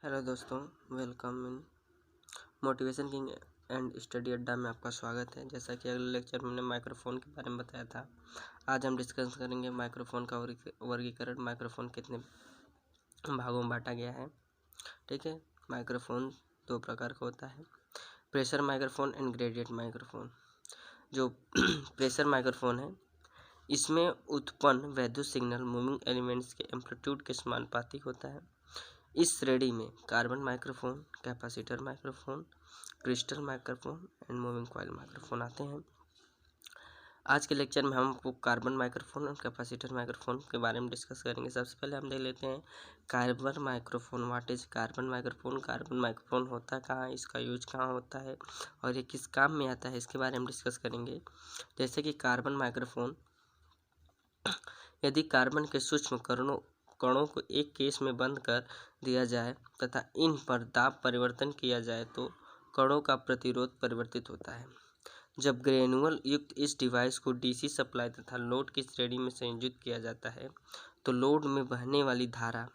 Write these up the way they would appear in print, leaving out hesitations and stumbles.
Hello दोस्तों, welcome in motivation king and study अड्डा में आपका स्वागत है। जैसा कि अगले लेक्चर में हमने माइक्रोफोन के बारे में बताया था, आज हम डिस्कस करेंगे माइक्रोफोन का वर्गीकरण। माइक्रोफोन कितने भागों में बांटा गया है। ठीक है, माइक्रोफोन दो प्रकार का होता है, pressure microphone and gradient microphone. जो प्रेशर माइक्रोफोन है, इसमें उत्पन्न वैद्युत सिग्नल मूविंग एलिमेंट्स के एम्पलीट्यूड के समानुपाती होता है। इस श्रेणी में carbon microphone, capacitor microphone, crystal microphone and moving coil microphone आते हैं। आज के लेक्चर में हम आपको कार्बन माइक्रोफोन और कैपेसिटर माइक्रोफोन के बारे में डिस्कस करेंगे। सबसे पहले हम देख लेते हैं carbon microphone. What is carbon microphone? Carbon microphone होता कहाँ है, इसका यूज कहाँ होता है और ये किस काम में आता है, इसके बारे में डिस्कस करेंगे। जैसे कि कार्बन माइक्रोफोन, यदि कार्बन के सूक्ष्म कणों को एक केस में बंद कर दिया जाए तथा इन पर दाब परिवर्तन किया जाए तो कणों का प्रतिरोध परिवर्तित होता है। जब ग्रेनुअल युक्त इस डिवाइस को डीसी सप्लाई तथा लोड की श्रेणी में संयोजित किया जाता है तो लोड में बहने वाली धारा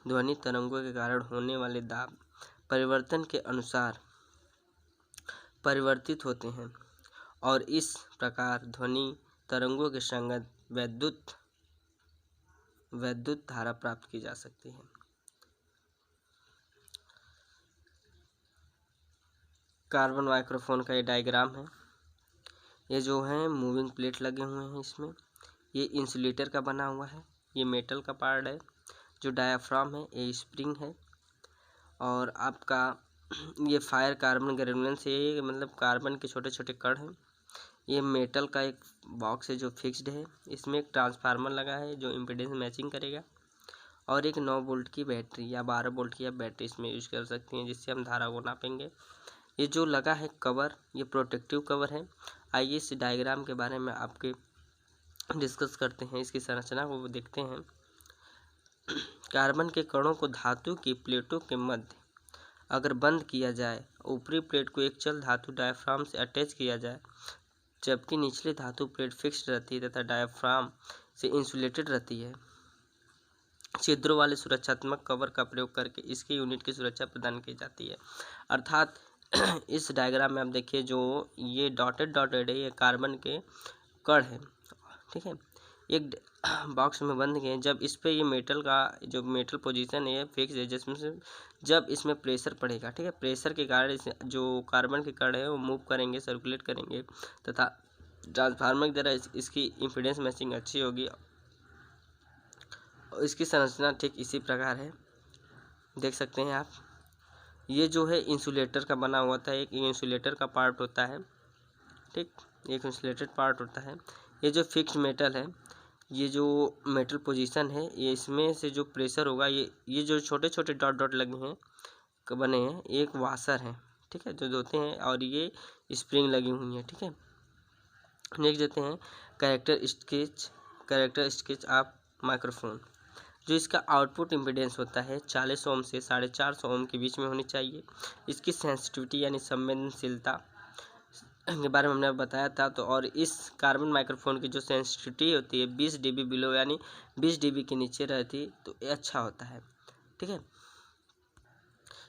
ध्वनि तरंगों के कारण होने वाले दाब परिवर्तन के अनुसार परिवर्तित होते हैं और इस प्रकार ध्वनि तरंगों के संगत वैद्युत धारा प्राप्त की जा सकती है। कार्बन माइक्रोफोन का ये डायग्राम है। ये जो है मूविंग प्लेट लगे हुए हैं इसमें। ये इंसुलेटर का बना हुआ है, ये मेटल का पार्ट है। जो डायाफ्राम है ये स्प्रिंग है और आपका ये फायर कार्बन ग्रेनुलेंस है, मतलब कार्बन के छोटे छोटे कण हैं। ये मेटल का एक बॉक्स है जो फिक्स्ड है। इसमें एक ट्रांसफार्मर लगा है जो इम्पीडेंस मैचिंग करेगा और एक 9 वोल्ट की बैटरी या 12 वोल्ट की आप बैटरी इसमें यूज कर सकती हैं, जिससे हम धारा को नापेंगे। ये जो लगा है कवर, ये प्रोटेक्टिव कवर है। आइए इस डायग्राम के बारे में आपके डिस्कस करते हैं, इसकी संरचना को देखते हैं। कार्बन के कणों को धातु की प्लेटों के मध्य अगर बंद किया जाए, ऊपरी प्लेट को एक चल धातु डायाफ्राम से अटैच किया जाए, जबकि निचली धातु प्लेट फिक्स्ड रहती है तथा डायाफ्राम से इंसुलेटेड रहती है। छिद्रों वाले सुरक्षात्मक कवर का प्रयोग करके इसकी यूनिट की सुरक्षा प्रदान की जाती है। अर्थात इस डायग्राम में आप देखिए, जो ये डॉटेड है, ये कार्बन के कण है। ठीक है, एक बॉक्स में बंद गए। जब इस पे ये मेटल का जो मेटल पोजीशन है फिक्स है, जिसमें से जब इसमें प्रेशर पड़ेगा, ठीक है, प्रेशर के कारण जो कार्बन के कण है वो मूव करेंगे, सर्कुलेट करेंगे तथा ट्रांसफार्मर की तरह इसकी इम्पीडेंस मैचिंग अच्छी होगी। इसकी संरचना ठीक इसी प्रकार है, देख सकते हैं आप। ये जो है इंसुलेटर का बना हुआ था, एक इंसुलेटर का पार्ट होता है। ठीक, एक इंसुलेटेड पार्ट होता है। ये जो फिक्स्ड मेटल है, ये जो मेटल पोजीशन है, ये इसमें से जो प्रेशर होगा, ये जो छोटे छोटे डॉट डॉट लगे हैं बने हैं, एक वाशर है, ठीक है, जो धोते हैं, और ये स्प्रिंग लगी हुई है। ठीक है, नेक्स्ट देते हैं कैरेक्टर स्केच ऑफ माइक्रोफोन। जो इसका आउटपुट इम्पीडेंस होता है 40 ओम से 450 ओम के बीच में होनी चाहिए। इसकी सेंसिटिविटी यानी संवेदनशीलता के बारे में हमने बताया था। तो और इस कार्बन माइक्रोफोन की जो सेंसिटिविटी होती है 20 dB बिलो, यानी 20 dB के नीचे रहती तो ये अच्छा होता है। ठीक है,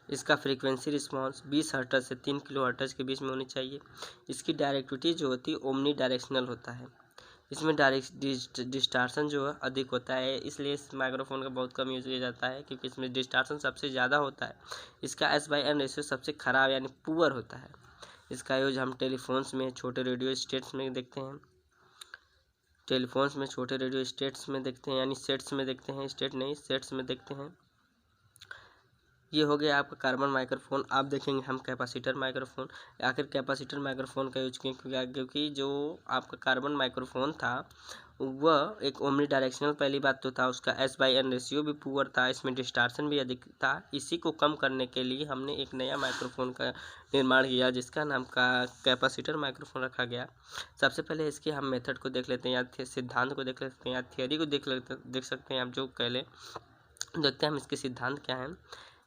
इसका फ्रीक्वेंसी रिस्पांस 20 हर्ट्ज से 3 किलो हर्ट्ज के बीच में होनी चाहिए। इसकी डायरेक्टिविटी जो होती है ओमनी डायरेक्शनल होता है। इसमें डिस्टार्शन जो है अधिक होता है, इसलिए इस माइक्रोफोन का बहुत कम यूज़ किया जाता है, क्योंकि इसमें डिस्टार्शन सबसे ज़्यादा होता है। इसका S/N रेशियो सबसे ख़राब यानी पुअर होता है। इसका यूज हम टेलीफोन्स में, छोटे रेडियो स्टेट्स में देखते हैं। टेलीफोन्स में, छोटे रेडियो स्टेट्स में देखते हैं, यानी सेट्स में देखते हैं, स्टेट नहीं सेट्स में देखते हैं। ये हो गया आपका कार्बन माइक्रोफोन। आप देखेंगे हम कैपेसिटर माइक्रोफोन। आखिर कैपेसिटर माइक्रोफोन का यूज क्योंकि जो आपका कार्बन माइक्रोफोन था वह एक ओमनी डायरेक्शनल, पहली बात तो था, उसका S/N रेशियो भी पुअर था, इसमें डिस्टार्शन भी अधिक था। इसी को कम करने के लिए हमने एक नया माइक्रोफोन का निर्माण किया, जिसका नाम का कैपेसिटर माइक्रोफोन रखा गया। सबसे पहले इसके हम मेथड को देख लेते हैं, या सिद्धांत को देख लेते हैं, या थियोरी को देख सकते हैं आप। जो पहले देखते हैं हम इसके सिद्धांत क्या हैं।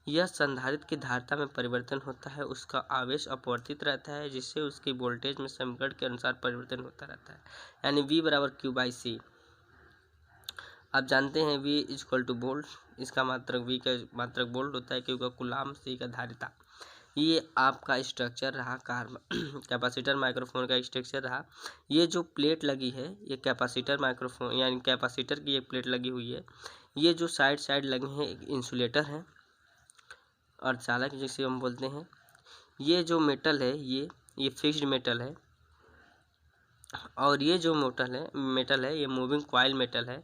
यह संधारित्र की धारिता में परिवर्तन होता है, उसका आवेश अपवर्तित रहता है, जिससे उसकी वोल्टेज में समीकरण के अनुसार परिवर्तन होता रहता है, यानी V = Q/C। आप जानते हैं V इक्वल टू वोल्ट, इसका मात्रक V का मात्रक वोल्ट होता है क्योंकि कूलाम C का धारिता। ये आपका स्ट्रक्चर रहा कार्बन कैपेसिटर माइक्रोफोन का स्ट्रक्चर रहा। ये जो प्लेट लगी है ये कैपेसिटर माइक्रोफोन यानी कैपेसिटर की एक प्लेट लगी हुई है। ये जो साइड लगे हैं एक इंसुलेटर है अर्धचालक जिसे हम बोलते हैं। ये जो मेटल है ये फिक्स्ड मेटल है और ये जो मेटल है ये मूविंग कॉइल मेटल है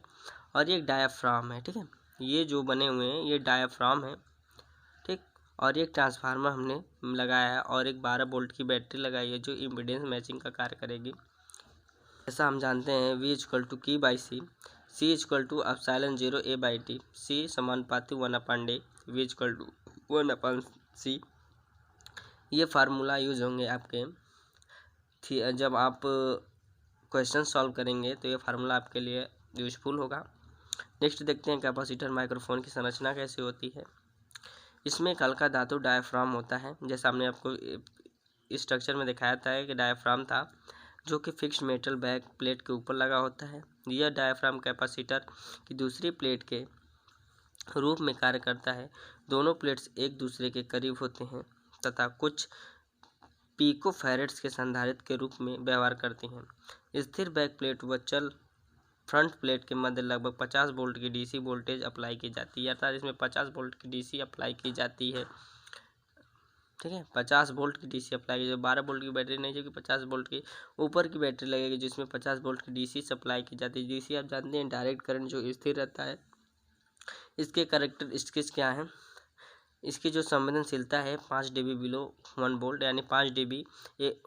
और ये डायाफ्राम है। ठीक है, ये जो बने हुए हैं ये डायाफ्राम है। ठीक, और एक ट्रांसफार्मर हमने लगाया है और एक 12 वोल्ट की बैटरी लगाई है जो इम्पीडेंस मैचिंग का कार्य करेगी। जैसा हम जानते हैं V equal to K by c, C equal to epsilon 0 A by t, C समानुपाती 1/A, V equal to 1/C। ये फार्मूला यूज होंगे आपके जब आप क्वेश्चन सॉल्व करेंगे तो ये फार्मूला आपके लिए यूजफुल होगा। नेक्स्ट देखते हैं कैपेसिटर माइक्रोफोन की संरचना कैसे होती है। इसमें एक हल्का धातु डायाफ्राम होता है, जैसा हमने आपको स्ट्रक्चर में दिखाया था कि डायाफ्राम था जो कि फिक्स्ड मेटल बैक प्लेट के ऊपर लगा होता है। यह डायाफ्राम कैपेसिटर की दूसरी प्लेट के रूप में कार्य करता है। दोनों प्लेट्स एक दूसरे के करीब होते हैं तथा कुछ पिकोफैरेड्स के संधारित्र के रूप में व्यवहार करती हैं। स्थिर बैक प्लेट व चल फ्रंट प्लेट के मध्य लगभग 50 वोल्ट की डीसी वोल्टेज अप्लाई की जाती है, अर्थात इसमें 50 वोल्ट की डीसी अप्लाई की जाती है। ठीक है, 50 वोल्ट की डीसी अप्लाई की, 12 वोल्ट की बैटरी नहीं, जो कि 50 वोल्ट की ऊपर की बैटरी लगेगी जिसमें 50 वोल्ट की डीसी सप्लाई की जाती है। डीसी आप जानते हैं डायरेक्ट करंट जो स्थिर रहता है। इसके कैरेक्टरिस्टिक्स क्या हैं? इसकी जो संवेदनशीलता है 5 dB बिलो 1 वोल्ट यानी 5 dB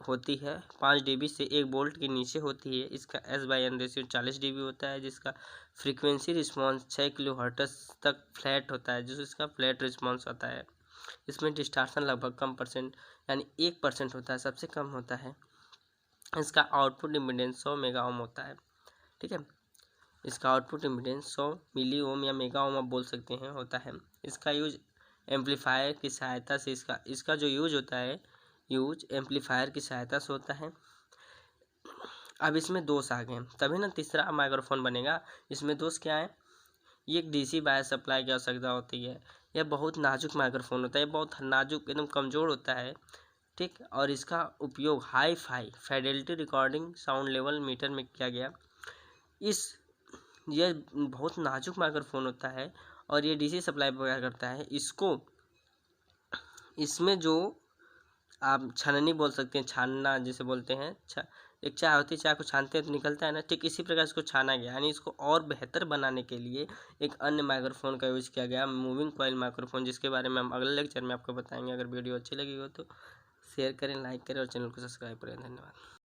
होती है, 5 dB से 1 वोल्ट के नीचे होती है। इसका S/N रेशियो 40 dB होता है, जिसका फ्रीक्वेंसी रिस्पॉन्स 6 किलोहर्ट्ज़ तक फ्लैट होता है, जो इसका फ्लैट रिस्पॉन्स होता है। इसमें डिस्टार्शन लगभग कम परसेंट यानी 1% होता है, सबसे कम होता है। इसका आउटपुट इम्पीडेंस 100 मेगा ओम होता है। ठीक है, इसका आउटपुट इम्पीडेंस 100 मिली ओम या मेगा ओम आप बोल सकते हैं होता है। इसका यूज एम्पलीफायर की सहायता से इसका जो यूज होता है एम्पलीफायर की सहायता से होता है। अब इसमें दोष आ गए तभी ना तीसरा माइक्रोफोन बनेगा। इसमें दोष क्या है? ये एक डीसी बायस सप्लाई की आवश्यकता होती है। यह बहुत नाजुक माइक्रोफोन होता है, बहुत नाजुक एकदम कमज़ोर होता है। ठीक, और इसका उपयोग hi fi Fidelity recording sound level meter में किया गया। यह बहुत नाजुक माइक्रोफोन होता है और ये डीसी सप्लाई वगैरह करता है। इसमें जो आप छाननी बोल सकते हैं, छानना जिसे बोलते हैं, एक चाय होती है, चाय को छानते हैं तो निकलता है ना, ठीक इसी प्रकार इसको छाना गया, यानी इसको और बेहतर बनाने के लिए एक अन्य माइक्रोफोन का यूज़ किया गया, मूविंग कॉइल माइक्रोफोन, जिसके बारे में हम अगले लेक्चर में आपको बताएंगे। अगर वीडियो अच्छी लगी हो तो शेयर करें, लाइक करें और चैनल को सब्सक्राइब करें। धन्यवाद।